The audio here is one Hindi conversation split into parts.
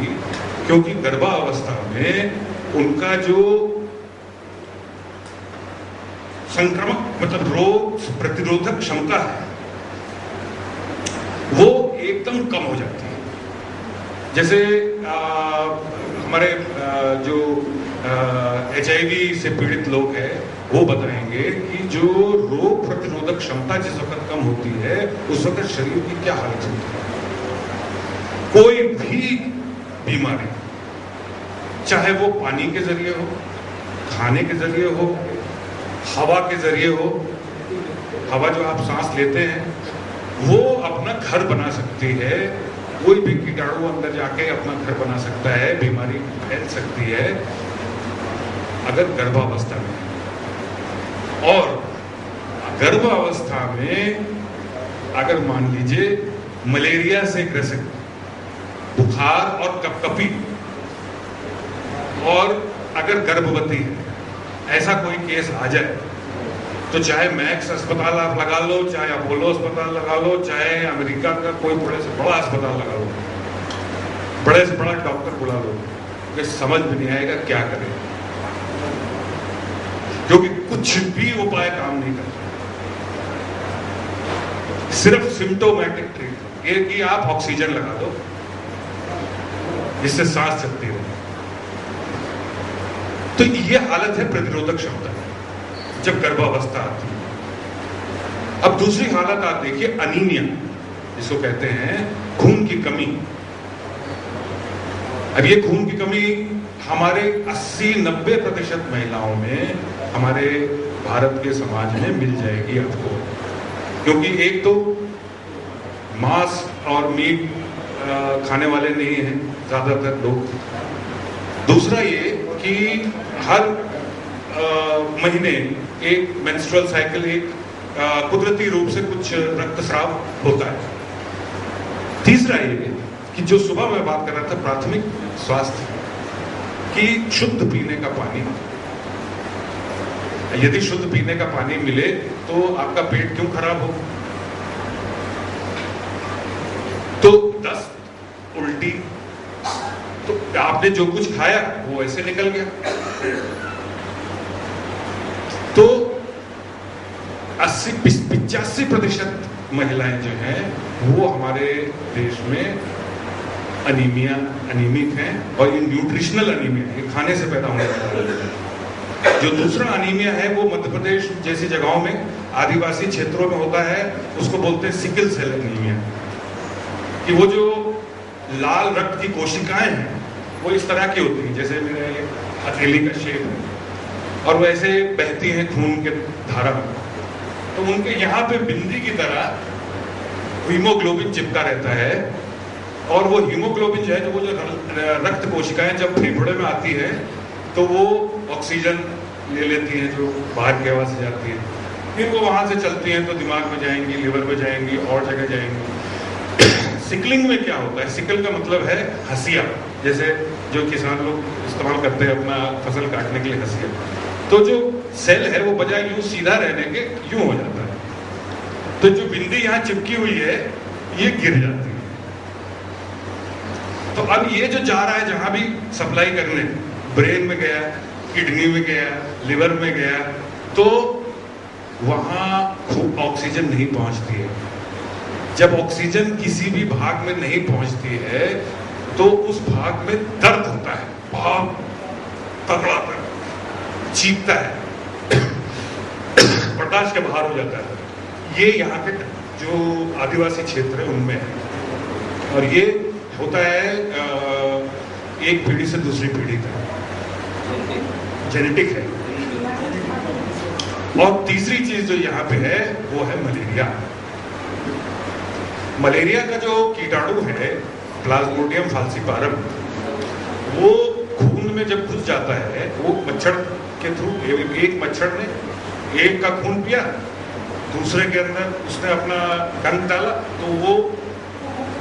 होगी, क्योंकि गर्भावस्था में उनका जो संक्रमक मतलब रोग प्रतिरोधक क्षमता है वो एकदम कम हो जाती है। जैसे हमारे जो HIV से पीड़ित लोग हैं वो बताएंगे कि जो रोग प्रतिरोधक क्षमता जिस वक्त कम होती है उस वक्त शरीर की क्या हालत होती है। कोई भी बीमारी, चाहे वो पानी के जरिए हो, खाने के जरिए हो, हवा के जरिए हो, हवा जो आप सांस लेते हैं वो अपना घर बना सकती है। कोई भी कीटाणु अंदर जाके अपना घर बना सकता है, बीमारी फैल सकती है अगर गर्भावस्था में। और गर्भावस्था में अगर मान लीजिए मलेरिया से ग्रसित, बुखार और कपकपी, और अगर गर्भवती है, ऐसा कोई केस आ जाए तो चाहे मैक्स अस्पताल आप लगा लो, चाहे अपोलो अस्पताल लगा लो, चाहे अमेरिका का कोई बड़े से बड़ा अस्पताल लगा लो, बड़े से बड़ा डॉक्टर बुला लो, कि समझ में नहीं आएगा क्या करें, क्योंकि कुछ भी उपाय काम नहीं करता। सिर्फ सिम्टोमेटिक ट्रीटमेंट, ये कि आप ऑक्सीजन लगा दो जिससे सांस चलती रहे। तो ये हालत है प्रतिरोधक क्षमता जब गर्भावस्था आती है। अब दूसरी हालत आप देखिए अनीमिया, जिसको कहते हैं खून की कमी। अब ये खून की कमी हमारे 80-90% महिलाओं में हमारे भारत के समाज में मिल जाएगी आपको, क्योंकि एक तो मांस और मीट खाने वाले नहीं हैं ज्यादातर लोग। दूसरा ये कि हर महीने एक मेंस्ट्रुअल साइकिल, एक कुदरती रूप से कुछ रक्तस्राव होता है। तीसरा ये कि जो सुबह मैं बात कर रहा था प्राथमिक स्वास्थ्य की, शुद्ध पीने का पानी, यदि शुद्ध पीने का पानी मिले तो आपका पेट क्यों खराब हो। तो दस्त, उल्टी, तो आपने जो कुछ खाया वो ऐसे निकल गया। तो 80-85% महिलाएं जो हैं वो हमारे देश में अनीमिक हैं, और ये न्यूट्रिशनल अनीमिया, ये खाने से पैदा होने वाला है। जो दूसरा अनीमिया है वो मध्य प्रदेश जैसी जगहों में, आदिवासी क्षेत्रों में होता है, उसको बोलते हैं सिकल सेल अनीमिया, कि वो जो लाल रक्त की कोशिकाएं हैं वो इस तरह की होती हैं, जैसे मेरे हथेली का शेप है, और वो ऐसे बहती हैं खून के धारा में। तो उनके यहाँ पे बिंदी की तरह हीमोग्लोबिन चिपका रहता है, और वो हीमोग्लोबिन जो है, वो जो रक्त कोशिकाएं जब फेफड़े में आती है तो वो ऑक्सीजन ले लेती हैं जो बाहर की हवा से जाती है, फिर वो वहां से चलती हैं तो दिमाग में जाएंगी, लिवर में जाएंगी, और जगह जाएंगी। सिकलिंग में क्या होता है, सिकल का मतलब है हंसिया, जैसे जो किसान लोग इस्तेमाल करते हैं अपना फसल काटने के लिए हंसिया। तो जो सेल है वो बजाय यूं सीधा रहने के यूं हो जाता है, तो जो बिंदी यहाँ चिपकी हुई है ये गिर जाती है। तो अब ये जो जा रहा है जहां भी सप्लाई करने, ब्रेन में गया, किडनी में गया, लिवर में गया, तो वहां खूब ऑक्सीजन नहीं पहुंचती है। जब ऑक्सीजन किसी भी भाग में नहीं पहुंचती है तो उस भाग में दर्द होता है, बहुत तगड़ा दर्द, चीखता है, बर्दाश्त के बाहर हो जाता है। ये यहाँ के जो आदिवासी क्षेत्र है उनमें है, और ये होता है एक पीढ़ी से दूसरी पीढ़ी तक, जेनेटिक है। और तीसरी चीज जो यहाँ पे है वो है मलेरिया। मलेरिया का जो कीटाणु है प्लाज्मोडियम फाल्सिपारम, वो खून में जब घुस जाता है, वो मच्छर के थ्रू, एक मच्छर ने एक का खून पिया, दूसरे के अंदर उसने अपना डंक डाला, तो वो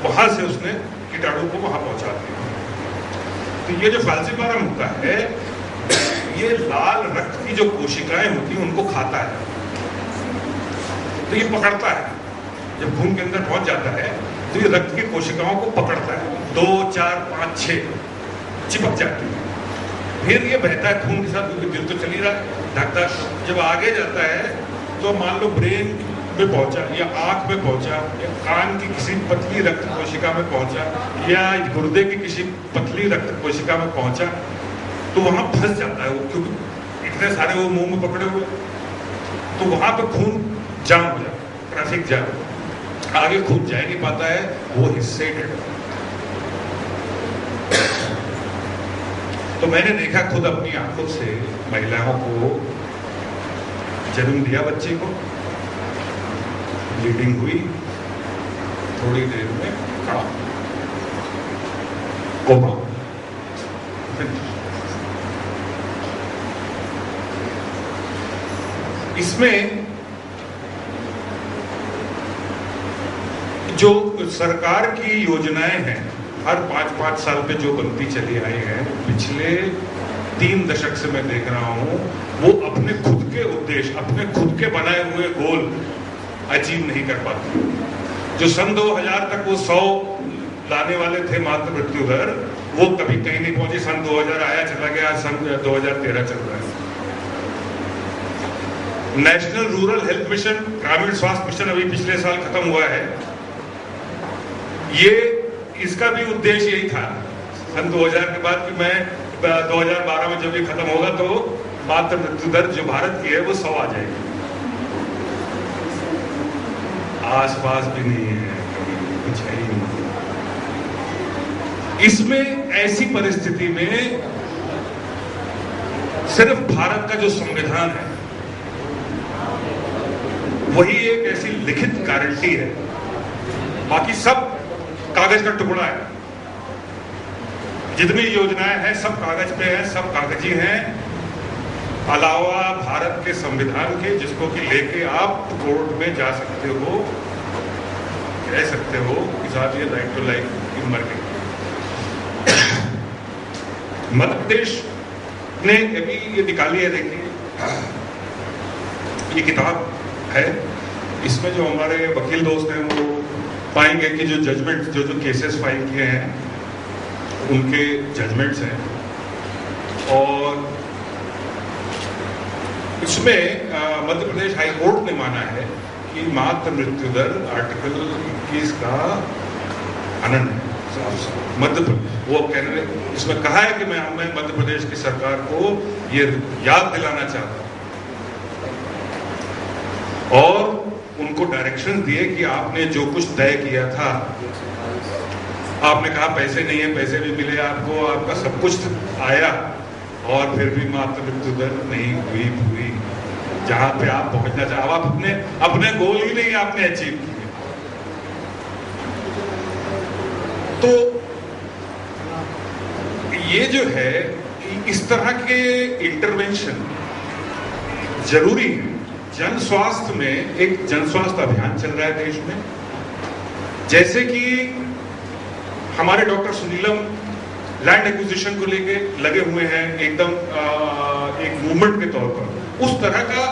वहां से उसने कीटाणु को वहां पहुंचा दिया। तो ये जो फाल्सिपारम होता है, ये लाल रक्त की जो कोशिकाएं होती हैं उनको खाता है। तो ये पकड़ता है, जब खून के अंदर पहुंच जाता है तो ये रक्त की कोशिकाओं को पकड़ता है, 2, 4, 5, 6 चिपक जाती है, फिर ये बहता है खून के साथ, क्योंकि दिल तो चल ही रहा है, धड़कता। जब आगे जाता है तो मान लो ब्रेन में पहुंचा, या आंख में पहुंचा, या कान की किसी पतली रक्त कोशिका में पहुंचा, या गुर्दे की किसी पतली रक्त कोशिका में पहुंचा, तो वहां फंस जाता है वो, क्योंकि इतने सारे वो मुंह में पकड़े हुए, तो वहां पे खून जाम हो जाता है, ट्रैफिक जाम, आगे खून जा नहीं पाता है, वो हिस्से तो मैंने देखा खुद अपनी आंखों से महिलाओं को जन्म दिया बच्चे को, ब्लीडिंग हुई, थोड़ी देर में खड़ा कोमा। इसमें जो सरकार की योजनाएं हैं हर 5-5 साल पे जो बनती चली आई है, पिछले 3 दशक से मैं देख रहा हूं, वो अपने खुद के उद्देश्य, अपने खुद के बनाए हुए गोल अचीव नहीं कर पाती। जो सन 2000 तक वो 100 लाने वाले थे मातृ मृत्यु दर, वो कभी कहीं नहीं पहुंची। सन 2000 आया चला गया, सन 2013 चल रहा है। नेशनल रूरल हेल्थ मिशन, ग्रामीण स्वास्थ्य मिशन अभी पिछले साल खत्म हुआ है। ये इसका भी उद्देश्य यही था सन 2000 के बाद कि मैं 2012 में जब ये खत्म होगा तो मातृ मृत्यु दर जो भारत की है वो 100 आ जाएगी। आसपास भी नहीं है, कुछ है ही नहीं। इसमें ऐसी परिस्थिति में सिर्फ भारत का जो संविधान है वही एक ऐसी लिखित गारंटी है, बाकी सब कागज का टुकड़ा है। जितनी योजनाएं हैं सब कागज पे हैं, सब कागजी हैं, अलावा भारत के संविधान के, जिसको कि लेके आप कोर्ट में जा सकते हो, कह सकते हो कि साहब ये राइट टू लाइफ इन मर गई। मध्य प्रदेश ने अभी ये निकाली है, देखिए ये किताब है, इसमें जो हमारे वकील दोस्त हैं वो पाएंगे कि जो जजमेंट, जो केसेस फाइल किए हैं उनके जजमेंट्स हैं, और इसमें मध्य प्रदेश हाई कोर्ट ने माना है कि मातृ मृत्यु दर आर्टिकल 21 का हनन है। मध्य वो कहने, इसमें कहा है कि मैं मध्य प्रदेश की सरकार को ये याद दिलाना चाहता हूं और उनको डायरेक्शन दिए कि आपने जो कुछ तय किया था, आपने कहा पैसे नहीं है, पैसे भी मिले आपको, आपका सब कुछ आया, और फिर भी मातृ मृत्यु दर नहीं हुई पूरी जहां पे आप पहुंचना चाहे। आप अपने गोल ही नहीं आपने अचीव किए। तो ये जो है, इस तरह के इंटरवेंशन जरूरी है। जन स्वास्थ्य में एक जन स्वास्थ्य अभियान चल रहा है देश में, जैसे कि हमारे डॉक्टर सुनीलम लैंड एक्विजिशन को लेके लगे हुए हैं एकदम एक मूवमेंट के तौर पर, उस तरह का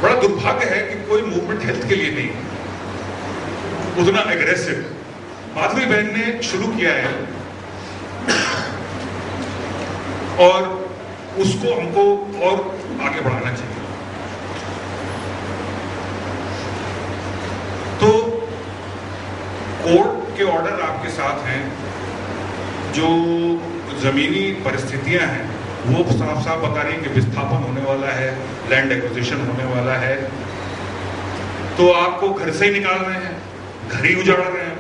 बड़ा दुर्भाग्य है कि कोई मूवमेंट हेल्थ के लिए नहीं है उतना एग्रेसिव। माधवी बहन ने शुरू किया है और उसको हमको और आगे बढ़ाना चाहिए। तो कोर्ट के ऑर्डर आपके साथ हैं, जो जमीनी परिस्थितियां हैं वो साफ साफ बता रही है कि विस्थापन होने वाला है, लैंड एक्विजिशन होने वाला है, तो आपको घर से ही निकाल रहे हैं, घर ही उजाड़ रहे हैं।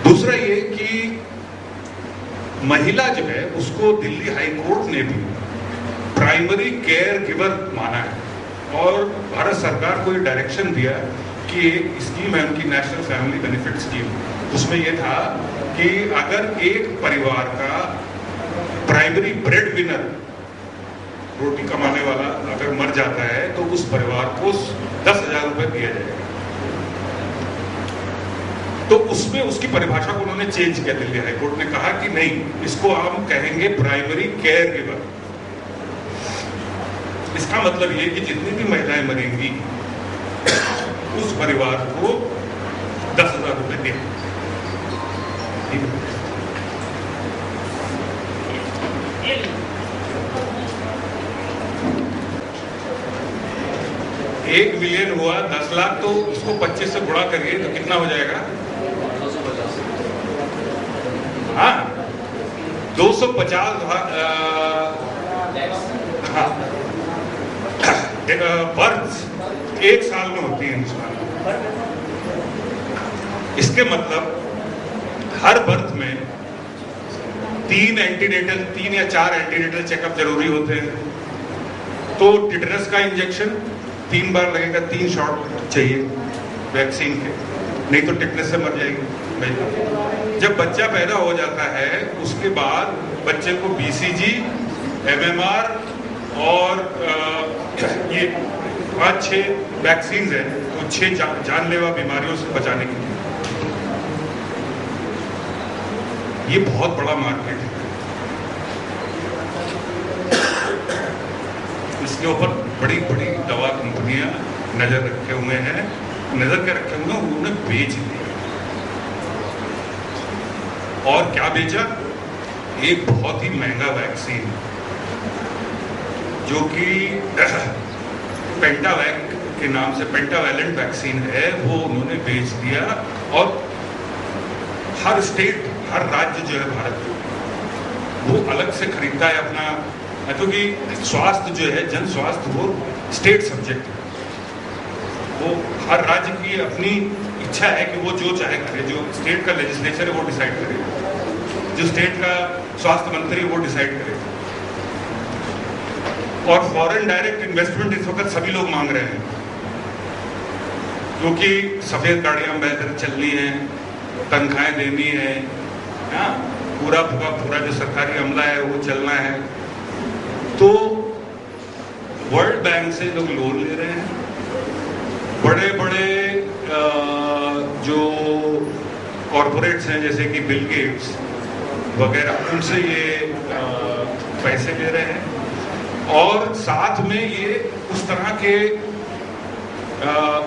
दूसरा ये कि महिला जो है उसको दिल्ली हाई कोर्ट ने भी प्राइमरी केयर गिवर माना है, और भारत सरकार को ये डायरेक्शन दिया कि एक स्कीम है उनकी, नेशनल फैमिली बेनिफिट स्कीम, उसमें यह था कि अगर एक परिवार का प्राइमरी ब्रेड विनर, रोटी कमाने वाला अगर मर जाता है तो उस परिवार को 10,000 रुपए दिया जाएगा। तो उसमें उसकी परिभाषा को उन्होंने चेंज किया। दिल्ली हाई कोर्ट ने कहा कि नहीं, इसको हम कहेंगे प्राइमरी केयर गिवर। इसका मतलब ये कि जितनी भी महिलाएं मरेंगी उस परिवार को 10,000 रुपए दिए। $1 मिलियन हुआ 10 लाख, तो उसको 25 से गुणा करिए तो कितना हो जाएगा? 250। हाँ, 250 हाँ बर्थ 1 साल में होती है हिंदुस्तान में। इसके मतलब हर बर्थ में 3 या 4 एंटीनेटल चेकअप जरूरी होते हैं। तो टिटनस का इंजेक्शन 3 बार लगेगा, 3 शॉट चाहिए वैक्सीन के, नहीं तो टिटनस से मर जाएगी। जब बच्चा पैदा हो जाता है उसके बाद बच्चे को BCG, MMR और ये 5-6 वैक्सीन हैं, तो 6 जानलेवा बीमारियों से बचाने के लिए। ये बहुत बड़ा मार्केट है, इसके ऊपर बड़ी बड़ी दवा कंपनियां नजर रखे हुए हैं, उन्होंने बेच दिया। और क्या बेचा? एक बहुत ही महंगा वैक्सीन जो कि पेंटावैक के नाम से पेंटावैलेंट वैक्सीन है, वो उन्होंने बेच दिया। और हर स्टेट, हर राज्य जो है भारत में, वो अलग से खरीदता है अपना, क्योंकि स्वास्थ्य जो है, जन स्वास्थ्य, वो स्टेट सब्जेक्ट है। वो हर राज्य की अपनी इच्छा है कि वो जो चाहे करे, जो स्टेट का लेजिस्लेचर है वो डिसाइड करे, जो स्टेट का स्वास्थ्य मंत्री वो डिसाइड करे। और फॉरेन डायरेक्ट इन्वेस्टमेंट इस वक्त सभी लोग मांग रहे हैं, क्योंकि सफेद गाड़ियां बेहतर चलनी है, तनख्वाहें देनी है, पूरा जो सरकारी अमला है वो चलना है। तो वर्ल्ड बैंक से लोग लोन ले रहे हैं, बड़े बड़े जो कॉरपोरेट्स हैं जैसे कि बिल गेट्स वगैरह, उनसे ये पैसे ले रहे हैं। और साथ में ये उस तरह के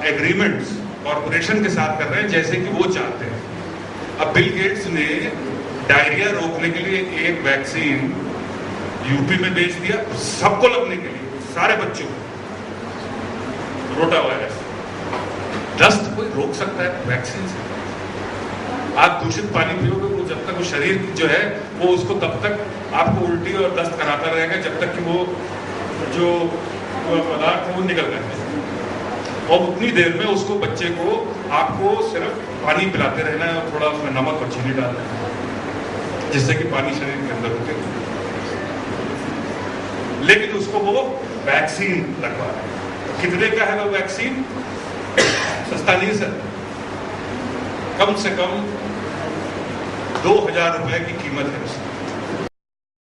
एग्रीमेंट्स कॉरपोरेशन के साथ कर रहे हैं जैसे कि वो चाहते हैं। अब बिल गेट्स ने डायरिया रोकने के लिए एक वैक्सीन यूपी में बेच दिया, सबको लगने के लिए, सारे बच्चों को, रोटा वायरस। दस्त कोई रोक सकता है वैक्सीन से? आप दूषित पानी पियोगे, वो जब तक वो शरीर जो है वो उसको तब तक आपको उल्टी और दस्त कराता रहेगा जब तक कि वो जो पदार्थ है वो निकल जाए। और उतनी देर में उसको, बच्चे को, आपको सिर्फ पानी पिलाते रहना है और थोड़ा उसमें नमक और चीनी डालना है, जिससे कि पानी शरीर के अंदर होते। लेकिन उसको वो वैक्सीन लगवा रहे हैं। कितने का है वो वैक्सीन? सस्ता नहीं सर, कम से कम 2,000 रुपए की कीमत है उसकी।